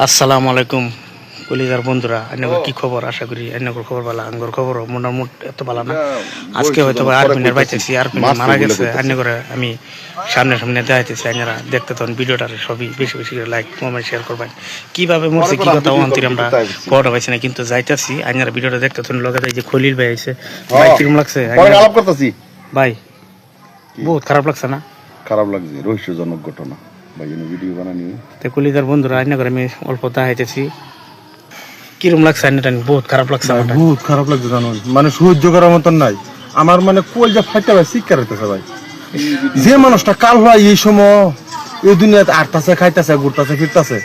আসসালামু আলাইকুম কলিজার বন্ধুরা, আন্নাগর কি খবর? আশা করি আন্নাগর খবর ভালো, আঙ্গর খবর মোটামুটি এত ভালো না। আজকে হয়তো আরপিনের বাইতেছি, আরপিন মারা গেছে। আন্নাগরে আমি সামনে সামনে দেখাইতেছি, আন্নারা দেখতে তখন ভিডিওটার সবই বেশি বেশি করে লাইক কমেন্ট শেয়ার করবেন। কিভাবে মরছে কি কথা অন্তির আমরা খবরটা পাইছি না, কিন্তু যাইতেছি আন্নারা ভিডিওটা দেখতে তখন লগে যে খলিল ভাই আইছে। ভাই কিরকম লাগছে? ভাই বহুত খারাপ লাগছে না? খারাপ লাগছে, রহস্যজনক ঘটনা ভাই, ভিডিও বানানি। কলিজার বন্ধুরা আন্নাগরে আমি অল্প দেখাইতেছি, কিরম লাগছে? বহুত খারাপ লাগছে, বহুত খারাপ লাগছে জানুন, মানে সহ্য করার মতন নাই আমার, মানে কোল যা ফাইটা ভাই শিক্ষা হইতেছে ভাই। যে মানুষটা কাল হয় এই সময় এই দুনিয়াতে আটতাছে, খাইতেছে, ঘুরতেছে, ফিরতেছে,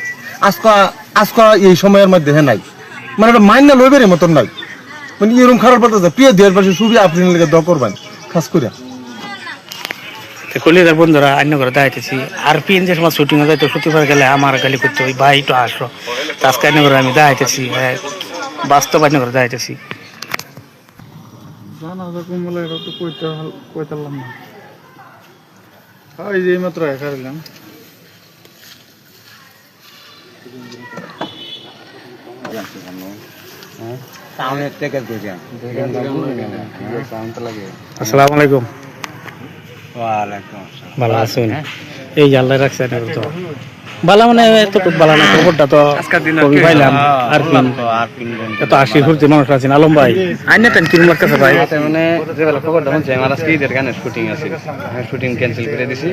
আজকা এই সময়ের মধ্যে হে নাই, মানে এটা মাইন্ড না লইবের মতন নাই, মানে এরকম খারাপ লাগতেছে। প্রিয় দেহের পাশে সুবি আপনি লেগে দ করবেন খাস করে। কলিজার বন্ধুরা অন্য করে দেখাইতেছি, আরপিএন যে সময় শুটিং হয়ে যায় তো শুটিংবার গেলে আমার গালি করতে ওই ভাই তো আসলো, আজকে অন্য করে আমি দেখাইতেছি, বাস্তব অন্য করে দেখাইতেছি। জানাজা কুমলা এটা তো কইতালাম না, এই যে মাত্র একাইলাম। আসসালামু আলাইকুম। ভালো আছেন? এই যে আল্লাহ রাখছে তো বালা, মানে এতটুক বালা না, খবরটা তো কবি পাইলাম। আর এত আশি ঘুরতে মানুষ আছেন। আলম ভাই আইনে টাইম কিরম লাগতেছে ভাই? মানে যে বেলা খবরটা শুনছি আমার আজকে ঈদের গানের শুটিং আছে, শুটিং ক্যান্সেল করে দিছি,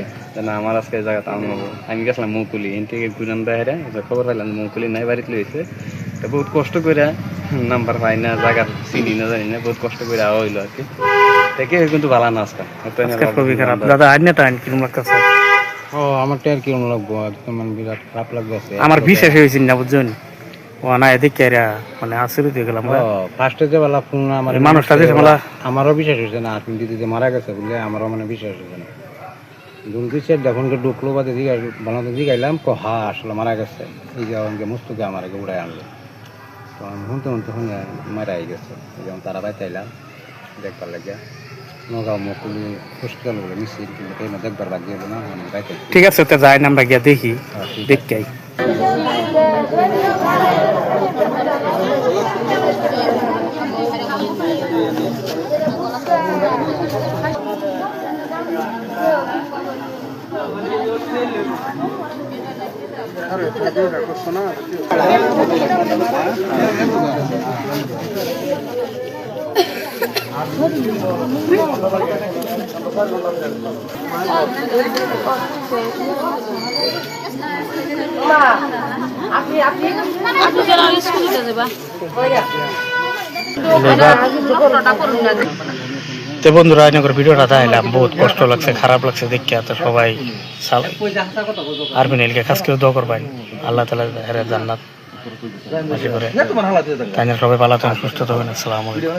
না আমার আজকে জায়গাতে আমি গেছিলাম মৌকুলি, এন থেকে ঘুরান বাইরে খবর পাইলাম মৌকুলি নাই, বাড়িতে লইছে। বহুত কষ্ট করে নাম্বার পাই না, জায়গার চিনি না জানি না, বহুত কষ্ট করে হইলো আর কি। দেখে কিন্তু ভালো না আজকে, খুবই খারাপ। দাদা আইনে টাইম কিরম লাগতেছে? ও আমারটা আর কিরম লাগবো, একদম বিরাট খারাপ লাগতেছে। আমার বিশ্বাস হয়েছিল না বুঝছেন, ও না এদিকে মানে আশ্চর্য হয়ে গেলাম। ফার্স্টে যে বেলা ফোন আমার মানুষটা যে আমারও বিশ্বাস হয়েছে না, আপনি দিদি যে মারা গেছে বলে আমারও মানে বিশ্বাস হয়েছে না। দুই চার যখন ঢুকলো বা দিদি বানাতে দিকে গাইলাম হা আসলে মারা গেছে, এই যে আমাকে মস্তুকে আমার উড়াই আনলো, তো আমি শুনতে শুনতে শুনে মারাই গেছে। যেমন তারা বাইতে আইলাম দেখবার লাগে নগাঁও মকুলি হসপিটাল বলে মিছিল, কিন্তু দেখবার বাদ দিয়ে না বাইতে। ঠিক আছে, তো যাই আমরা গিয়া দেখি, দেখি। তো বন্ধুরা ভিডিওটা দেখাইলাম, বহুত কষ্ট লাগছে, খারাপ লাগছে দেখে। তো সবাই আরপিএনকে খাস করে দোয়া করবেন, আল্লাহ তাআলা হেরে জান্নাত বেশি করে। তাই সবাই ভালো থাকবেন, সুস্থ থাকবেন। আসসালামু আলাইকুম।